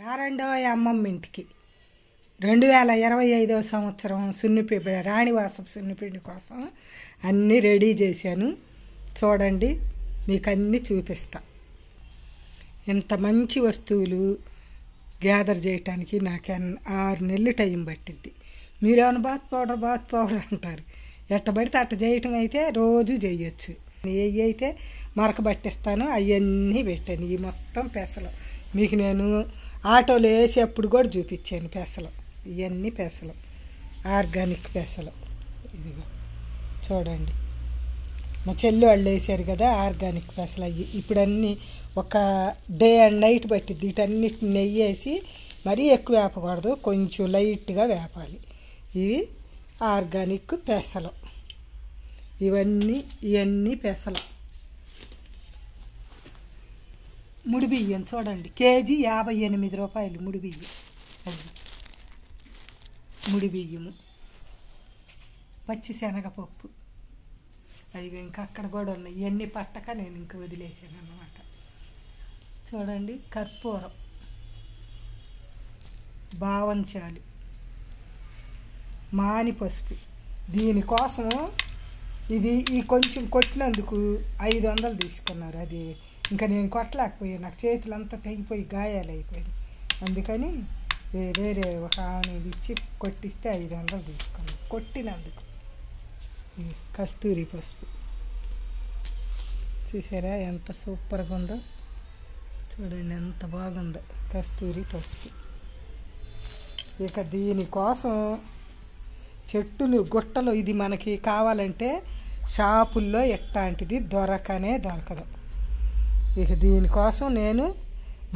రారండో అమ్మమ్మ ఇంటికి 2025వ సంవత్సరం సున్నిపిండి రాణివాసం సున్నిపిండి కోసం అన్నీ రెడీ చేశాను. చూడండి, మీకు అన్నీ చూపిస్తా. ఇంత మంచి వస్తువులు గ్యాదర్ చేయటానికి నాకు 6 నెలలు టైం పట్టిద్ది. మీరేమైనా బాత్ పౌడర్ అంటారు. ఎట్ట పడితే అట్ట చేయటం అయితే రోజు చేయొచ్చు. ఏవి అయితే మరక పట్టిస్తాను అవన్నీ పెట్టాను. ఈ మొత్తం పెసలు మీకు నేను ఆటోలో వేసేప్పుడు కూడా చూపించాను. పెసలు ఇవన్నీ పెసలు, ఆర్గానిక్ పెసలు. ఇదిగో చూడండి, మా చెల్లి వాళ్ళు వేసారు కదా ఆర్గానిక్ పెసలు. అవి ఇప్పుడు అన్నీ ఒక డే అండ్ నైట్ పట్టిద్ది. వీటన్నిటిని నెయ్యి వేసి మరీ ఎక్కువ వేపకూడదు, కొంచెం లైట్గా వేపాలి. ఇవి ఆర్గానిక్ పెసలు. ఇవన్నీ పెసలు. ముడి బియ్యం చూడండి, కేజీ 58 రూపాయలు ముడి బియ్యం. ముడి బియ్యము, పచ్చి శనగపప్పు. అవి ఇంకా అక్కడ కూడా ఉన్నాయి. ఇవన్నీ పట్టక నేను ఇంక వదిలేసాను అన్నమాట. చూడండి, కర్పూరం, బావంచాలు, మాని పసుపు. దీనికోసం ఈ కొంచెం కొట్టినందుకు 500 తీసుకున్నారు. అది ఇంకా నేను కొట్టలేకపోయాను, నాకు చేతులంతా తెగిపోయి గాయాలు అయిపోయింది. అందుకని వేరే ఒక ఆమె ఇచ్చి కొట్టిస్తే 500 తీసుకున్నాను కొట్టినందుకు. కస్తూరి పసుపు చూసారా ఎంత సూపర్గా ఉందో. చూడండి ఎంత బాగుందో కస్తూరి పసుపు. ఇక దీనికోసం చెట్టులు గుట్టలు. ఇది మనకి కావాలంటే షాపుల్లో ఎట్లాంటిది దొరకదు. ఇక దీనికోసం నేను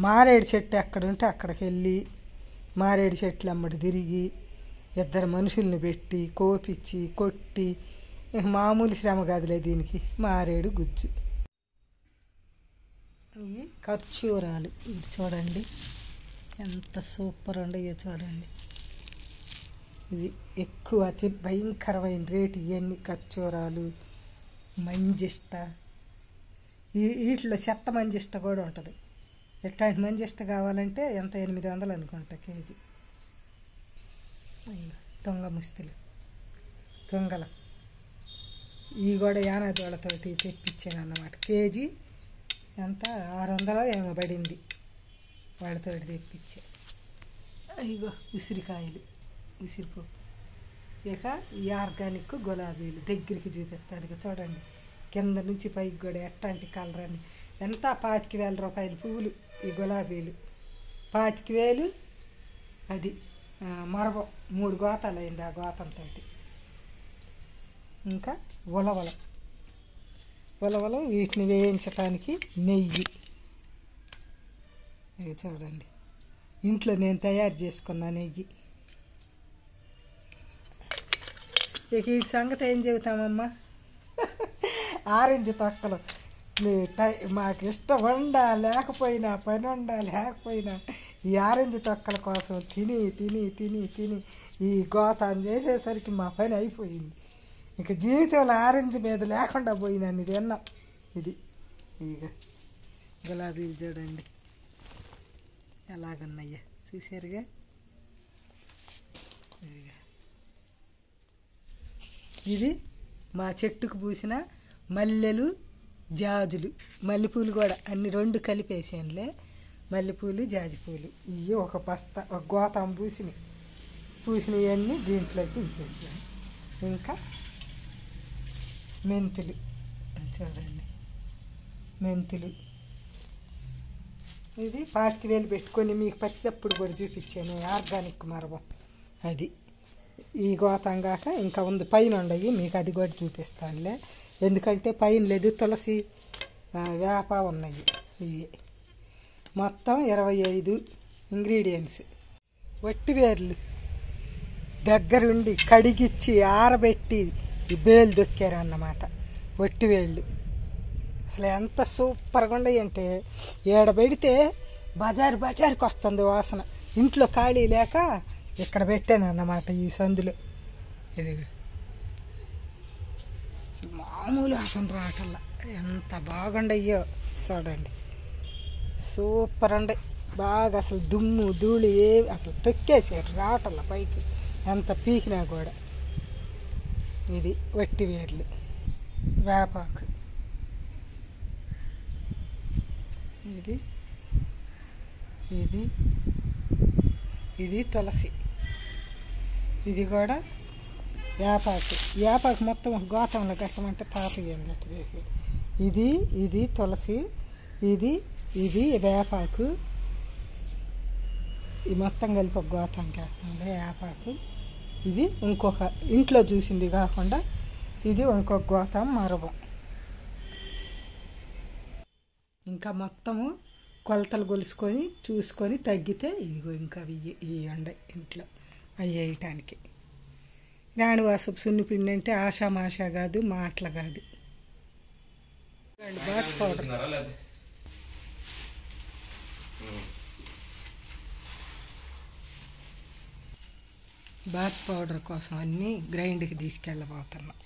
మారేడు చెట్టు ఎక్కడుంటే అక్కడికి వెళ్ళి మారేడు చెట్లు అమ్మడి తిరిగి 2 మనుషుల్ని పెట్టి కోపిచ్చి కొట్టి, మామూలు శ్రమ కాదులే దీనికి. మారేడు గుజ్జు, ఇవి ఖర్జూరాలు. ఇది చూడండి ఎంత సూపర్ ఉండయో చూడండి. ఇవి ఎక్కువ అతి భయంకరమైన రేటు. ఇవన్నీ ఖర్జూరాలు, మంజిష్ట. వీటిలో చెత్త మంజిష్ట కూడా ఉంటుంది. ఎట్లాంటి మంజిష్ట కావాలంటే ఎంత 800 అనుకుంటా కేజీ. తుంగ ముస్తులు, తుంగలు. ఇవి కూడా యానాదోళ్ళతోటి తెప్పించాను అన్నమాట. కేజీ ఎంత 600 ఏమో పడింది, వాళ్ళతో తెప్పించా. ఇగో ఉసిరికాయలు, ఉసిరిపప్పు. ఇక ఈ ఆర్గానిక్ గులాబీలు దగ్గరికి చూపిస్తాను. ఇక చూడండి, కింద నుంచి పైకి కూడా ఎట్లాంటి కలర్ అని. ఎంత 25,000 రూపాయల పువ్వులు ఈ గులాబీలు. 25,000. అది మరబం 3 గోతాలు అయింది ఆ గోతంతో. ఇంకా ఉలవలు వీటిని వేయించటానికి నెయ్యి. ఇవి చూడండి, ఇంట్లో నేను తయారు చేసుకున్న నెయ్యి. ఇక వీటి సంగతి ఏం చెబుతామమ్మా. ఆరెంజ్ తొక్కలు మాకు ఇష్టం ఉండా లేకపోయినా, పని ఉండా లేకపోయినా ఈ ఆరెంజ్ తొక్కల కోసం తిని ఈ గోతాన్ని చేసేసరికి మా పని అయిపోయింది. ఇక జీవితంలో ఆరెంజ్ మీద లేకుండా పోయినాను. ఇది తిన్నాం. ఇది ఇక గులాబీలు చూడండి ఎలాగన్నాయ్యా, చూసారుగా. ఇది మా చెట్టుకు పూసిన మల్లెలు, జాజులు. మల్లెపూలు కూడా అన్ని 2 కలిపేసానులే. మల్లెపూలు, జాజిపూలు. ఇవి ఒక బస్తా, ఒక గోతం పూసినవన్నీ దీంట్లోకి ఉంచేసాను. ఇంకా మెంతులు చూడండి, మెంతులు. ఇది 25,000 పెట్టుకొని మీకు పచ్చిదప్పుడు కూడా చూపించాను. ఆర్గానిక్ మరబం అది. ఈ గోతం కాక ఇంకా ఉంది పైన ఉండయి, మీకు అది కూడా చూపిస్తానులే. ఎందుకంటే పైన లేదు, తులసి, వేప ఉన్నాయి. ఇవి మొత్తం 25 ఇంగ్రీడియంట్స్. వట్టివేర్లు దగ్గరుండి కడిగిచ్చి ఆరబెట్టి బేలు దొక్కారన్నమాట. వట్టివేళ్ళు అసలు ఎంత సూపర్గా ఉండయి అంటే ఏడ పెడితే బజారుకి వస్తుంది వాసన. ఇంట్లో ఖాళీ లేక ఇక్కడ పెట్టాను అన్నమాట ఈ సందులో. ఇది మామూలు వాసన రావటల్లా ఎంత బాగుండయ్యో చూడండి, సూపర్ ఉండే. బాగా అసలు దుమ్ము ధూళి అసలు తొక్కేసారు రావటంలో పైకి ఎంత పీకినా కూడా. ఇది వట్టి వేర్లు, వేపాకు, ఇది ఇది ఇది తులసి, ఇది కూడా వేపాకు. వేపాకు మొత్తం ఒక గోతంలో కట్టమంటే తాతయ్య అట్టు చేసి. ఇది ఇది తులసి, ఇది ఇది వేపాకు. ఈ మొత్తం కలిపి ఒక గోతానికి వేస్తాంలే వేపాకు. ఇది ఇంకొక ఇంట్లో చూసింది కాకుండా ఇది ఇంకొక గోతం మరబం. ఇంకా మొత్తము కొలతలు కొలుసుకొని చూసుకొని తగ్గితే ఇదిగో ఇంకా ఈ ఎండ ఇంట్లో అవి వేయటానికి. రాణివాసపు సున్నిపిండి అంటే ఆషామాషా కాదు, మాటలు కాదు. బాత్ పౌడర్, బాత్ పౌడర్ కోసం అన్నీ గ్రైండ్కి తీసుకెళ్ళబోతున్నాం.